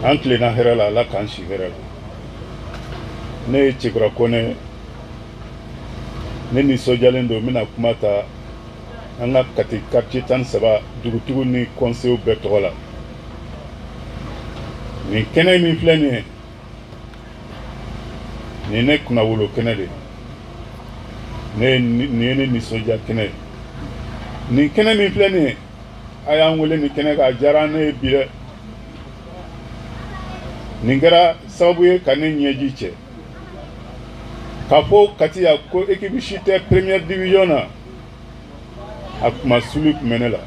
an tilenna hɛrɛ la ala k'an si hɛrɛ la. Ne ye Cekura Kone, ne nisɔndiyalen don n bɛna kuma ta an ka Kati quartier 13 dugutigiw ni conseillers bɛɛ tɔgɔ la. Nin kɛnɛ min filɛ nin ye, nin ye ne kunnawolo kɛnɛ de ye. Nin ye ne nisɔndiya kɛnɛ ye. Nin kɛnɛ min filɛ nin ye, a y'an wele nin kɛnɛ kan, a diyara ne ye bi dɛ. Nin kɛra sababu ye ka ne ɲɛji cɛ. K'a fɔ Kati ya ko équipe si tɛ première division na, a kuma sulu tun bɛ ne la.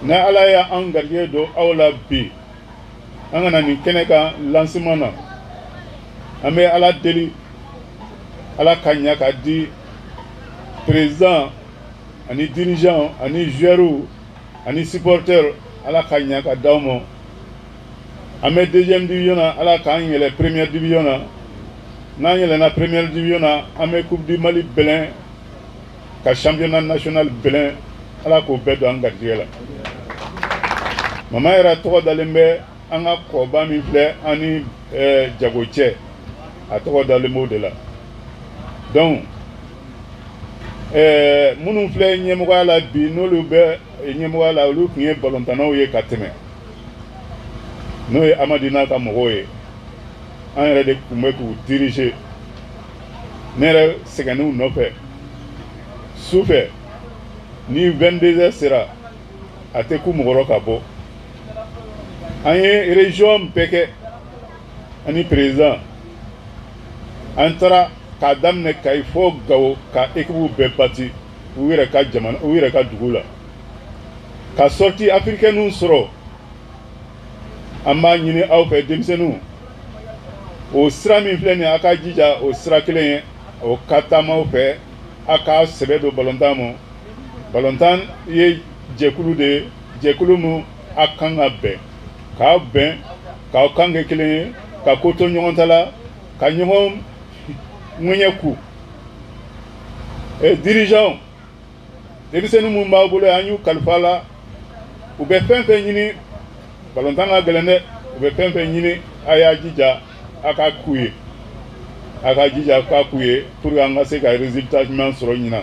Ni Ala y'an garijɛgɛ don aw la bi, an kana nin kɛnɛ kan lancement na, an bɛ Ala deli, Ala ka ɲa ka di président ani dirigeant ani joueurs ani supporters, Ala ka ɲa ka d'aw ma. An bɛ deuxième division na, Ala k'an yɛlɛ première division na. N'an yɛlɛnna première division na, an bɛ coupe du Mali bɛlɛn ka championnat national bɛlɛn, Ala k'o bɛɛ don an garijɛgɛ la. Mama yɛrɛ tɔgɔ dalen bɛ an ka kɔba min filɛ an ni Jago cɛ, a tɔgɔ dalen b'o de la. Donc minnu filɛ ɲɛmɔgɔya la bi, n'olu bɛ ɲɛmɔgɔya la, olu tun ye balontannaw ye ka tɛmɛ, n'o ye Amadina ka mɔgɔw ye. An yɛrɛ de tun bɛ k'u diriger. Ne yɛrɛ sɛgɛnn'u nɔfɛ. Sufɛ ni 22h sera, a tɛ ku mɔgɔ ka bɔ. An ye région bɛɛ kɛ ani président. An taara k'a daminɛ Kayi fɔ Gawo ka équipe bɛɛ bati u yɛrɛ ka jamana, u yɛrɛ ka dugu la. Ka sortie africaine sɔrɔ, an b'a ɲini aw fɛ denmisɛnninw, o sira min filɛ nin ye, a ka jija o sira kelen ye, o ka taama aw fɛ, a ka sɛbɛ don balontan ma. Balontan ye jɛkulu de ye, jɛkulu min a kan ka bɛn, k'aw bɛn, k'aw kan kɛ kelen ye, ka ko to ɲɔgɔn ta la, ka ɲɔgɔn ŋɛɲɛ ku. Dirigeant, denmisɛnnin minnu b'aw bolo an y'u kalifa la, u bɛ fɛn fɛn ɲini, balontan ka gɛlɛn dɛ, u bɛ fɛn fɛn ɲini, a y'a jija a ka k'u ye, a ka jija k'a k'u ye pour que an ka se ka résultat ɲuman sɔrɔ ɲinan.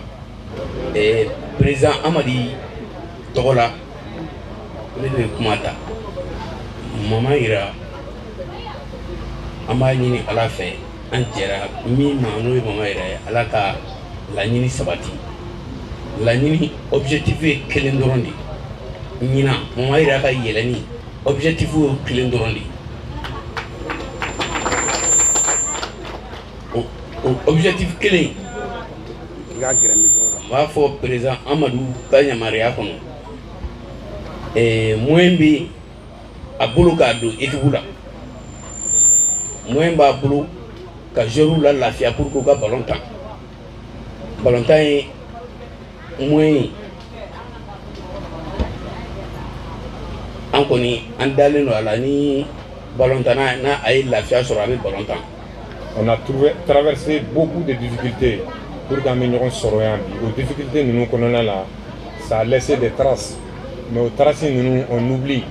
Président Amadi tɔgɔ la ne bɛ kuma ta. Mama Ira, an b'a ɲini Ala fɛ, an jɛra min ma n'o ye Mama Ira ye, Ala ka laɲini sabati. Laɲini objectif ye kelen dɔrɔn de. Ɲinan Mama Ira ka yɛlɛni objectif ye kelen dɔrɔn de. Objectif kelen, n b'a fɔ président Amadu ka yamaruya kɔnɔ, moyen bɛ a bolo k'a don équipe la, moyen b'a bolo ka joueurs la lafiya pour que ka balontan. Balontan ye moyen ye, an kɔni an dalen don a la ni balontan n'a a ye lafiya sɔrɔ a bɛ balontan. On a traversé beaucoup de difficultés pour qu'on ait une soroyan. Les difficultés nous connaissons là, ça a laissé des traces. Mais aux traces nous on oublie.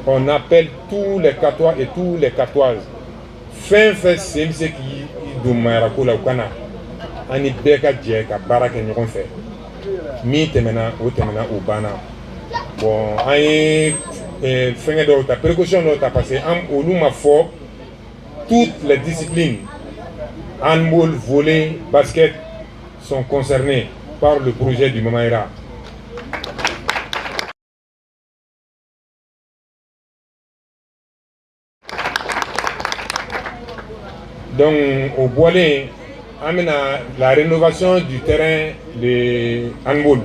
On appelle tous les Catois et tous les Catoises. Fin fait c'est ce qui do marako la kana. Ani beka dje ka baraka ñon fait. Mi temena o bana. Bon, ay fin do ta précaution do ta passé am o luma fo. Toutes les disciplines, handball, volley, basket, sont concernées par le projet du Mama Ira. Donc, au Boilé, la rénovation du terrain de handball,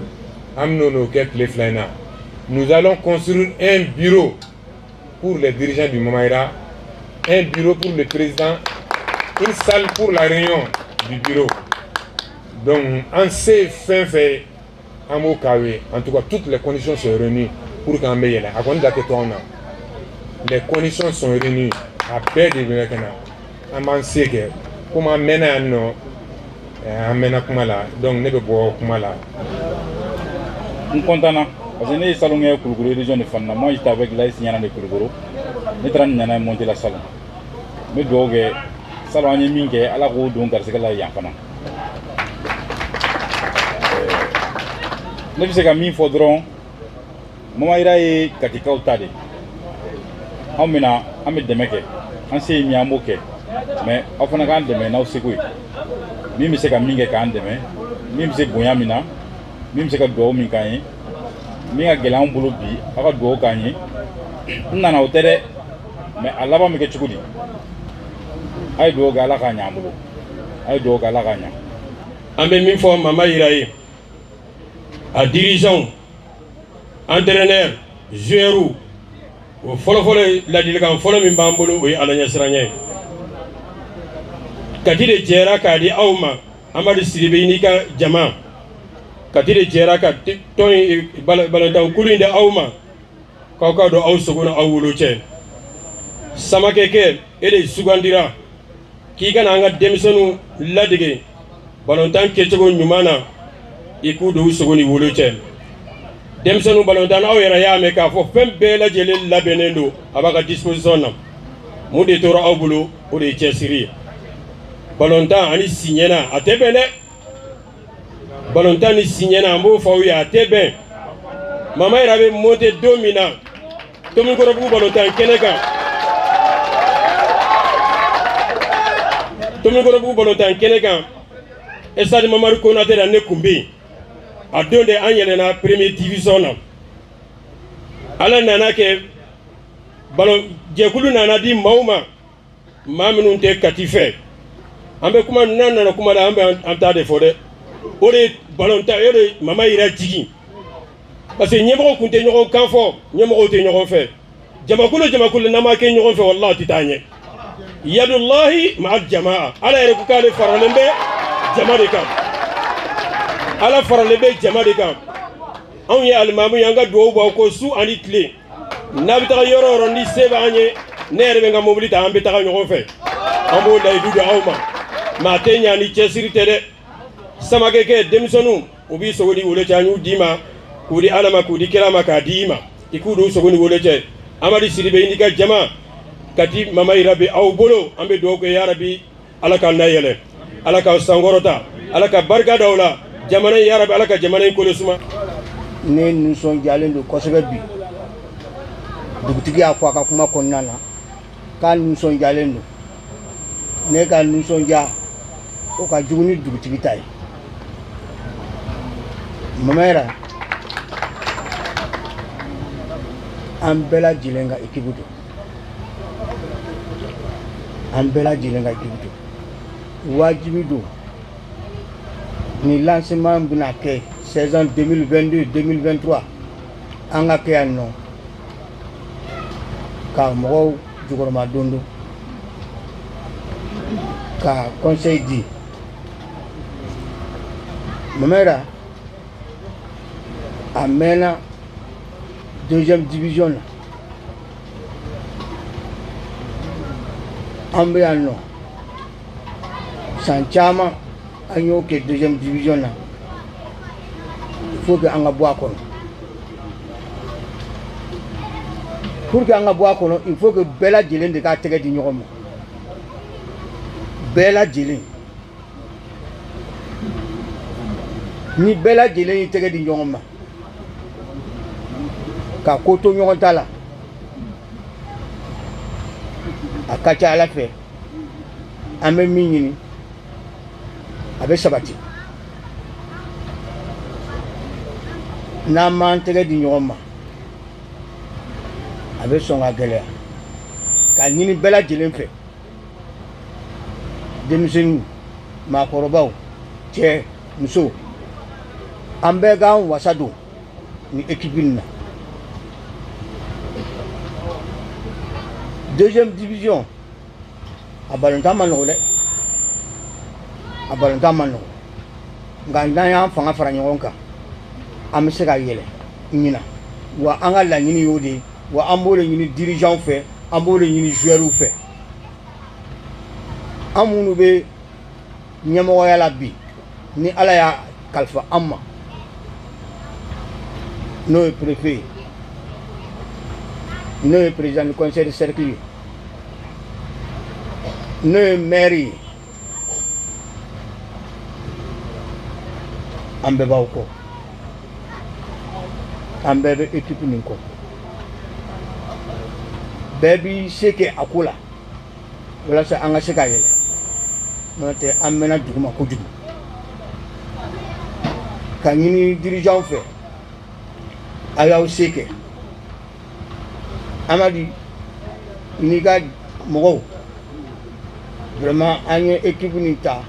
nous allons construire un bureau pour les dirigeants du Mama Ira, un bureau pour le président, une salle pour la réunion du bureau. Donc, en ces fins fait, en tout cas, toutes les conditions sont réunies pour qu'on ait là. Les conditions sont réunies à paix de Vénékana. On sait que, comme on mène à nous, on mène à Kumala, donc ne peut pas Kumala. On est content parce que nous sommes dans la région de Fana. Moi, j'étais avec l'AS Nyana de Kuruguru. ne taara ni ɲana monter la salon n bɛ dugawu kɛ salon an ye min kɛ ala k'o don garisɛgɛ la yan fana ne bɛ se ka min fɔ dɔrɔn Mama Ira ye katikaw ta de anw bɛna an bɛ dɛmɛ kɛ an se ye min an b'o kɛ mais aw fana k'an dɛmɛ n'aw seko ye min bɛ se ka min kɛ k'an dɛmɛ min bɛ se bonya min na min bɛ se ka dugawu min k'an ye min ka gɛlɛn an bolo bi aw ka dugawu k'an ye n nana o tɛ dɛ mais a laban bɛ kɛ cogo di a ye dugawu kɛ ala k'a ɲɛ an bolo a ye dugawu kɛ ala k'a ɲɛ an bɛ min fɔ Mama Ira ye a dirigeant entraîneur joueur o fɔlɔfɔlɔ ladilikan fɔlɔ min b'an bolo o ye ala ɲɛsiranya ye kati de jɛra k'a di aw ma Amadu Sidibe n'i ka jama kati de jɛra ka tɔn balontankulu in di aw ma k'aw ka dɔn aw sogo n'aw wolo cɛ Samakɛkɛ e de sugandira k'i kana an ka denmisɛnninw ladege balontan kɛcogo ɲuman na i k'u don u sogo ni wolo cɛ denmisɛnninw balontan aw yɛrɛ y'a mɛn k'a fɔ fɛn bɛɛ lajɛlen labɛnnen don a b'a ka disposition na mun de tora aw bolo o de ye cɛsiri ye balontan ani siɲɛna a tɛ bɛn dɛ balontan ni siɲɛna an b'o fɔ aw ye a tɛ bɛn Mama Ira bɛ monter don min na Tomikɔrɔbugu balontan kɛnɛ kan Tomikɔrɔbugu balontan kɛnɛ kan Stade Mamadu Konate la ne kun bɛ yen a don de an yɛlɛnna première division na ala nana kɛ jɛkulu nana di maaw ma maa minnu tɛ kati fɛ an bɛ kuma n'an nana kuma la an bɛ an ta de fɔ dɛ o de balontan o de Mama Ira jigi parce que ɲɛmɔgɔw tun tɛ ɲɔgɔn kan fɔ ɲɛmɔgɔw tɛ ɲɔgɔn fɛ jamakulu n'an ma kɛ ɲɔgɔn fɛ wallahi tɛ taa ɲɛ yadullahi ma'al jamaa ala yɛrɛ ko k'ale faralen bɛ jama de kan ala faralen bɛ jama de kan anw ye alimamu ye an ka dugawu b'aw ko su ani tile n'a bɛ taga yɔrɔ o yɔrɔ ni se b'an ye ne yɛrɛ bɛ n ka mobili ta an bɛ taga ɲɔgɔn fɛ an b'o layidu di aw ma maa tɛ ɲa ni cɛsiri tɛ dɛ Samakɛkɛ denmisɛnninw u b'i sogo ni wolo cɛ an y'u d'i ma k'u di ala ma k'u di kira ma k'a di i ma i k'u don sogo ni wolo cɛ Amadu Sidibe n'i ka jama kati Mama Ira bɛ aw bolo an bɛ dugawu kɛ yarabi ala k'an dayɛlɛ ala k'aw sankɔrɔta ala ka barika d'aw la jamana in yarabi ala ka jamana in kolo suma ne nisɔndiyalen don kosɛbɛ bi dugutigi y'a fɔ a ka kuma kɔnɔna na k'a nisɔndiyalen don ne ka nisɔndiya o ka jugu ni dugutigi ta ye Mama Ira an bɛɛ lajɛlen ka équipe don an bɛɛ lajɛlen ka équipe don wajibi don ni lancement bɛna kɛ saison 2022-2023 an ka kɛ yan nɔ ka mɔgɔw jukɔrɔma don ka conseil di Mama Ira a mɛnna deuxième division na an bɛ yan nɔ san caman an y'o kɛ deuxième division na il faut que an ka bɔ a kɔnɔ pour que an ka bɔ a kɔnɔ il faut que bɛɛ lajɛlen de k'a tɛgɛ di ɲɔgɔn ma bɛɛ lajɛlen ni bɛɛ lajɛlen y'i tɛgɛ di ɲɔgɔn ma ka ko to ɲɔgɔn ta la a ka ca ala fɛ an bɛ min ɲini a bɛ sabati n'an m'an tɛgɛ di ɲɔgɔn ma a bɛ sɔn ka gɛlɛya k'a ɲini bɛɛ lajɛlen fɛ denmisɛnninw maakɔrɔbaw cɛ muso an bɛɛ k'an wasa don ni équipe nin na deuxième division a balontan ma nɔgɔ dɛ a balontan ma nɔgɔ nka n'an y'an fanga fara ɲɔgɔn kan an bɛ se ka yɛlɛ ɲina wa an ka laɲini y'o de ye wa an b'o de ɲini dirigeant fɛ an b'o de ɲini joueur fɛ an minnu bɛ ɲɛmɔgɔya la bi ni ala y'a kalifa an ma n'o ye préfet n'o ye président du conseil de cercle ye n'o ye maire ye an bɛɛ b'aw kɔ an bɛɛ bɛ équipe nin kɔ bɛɛ b'i se kɛ a ko la walasa an ka se ka yɛlɛ n'o tɛ an mɛnna duguma kojugu ka ɲini dirigeant fɛ a y'aw se kɛ Amadi n'i ka mɔgɔw vraiment an ye équipe nin ta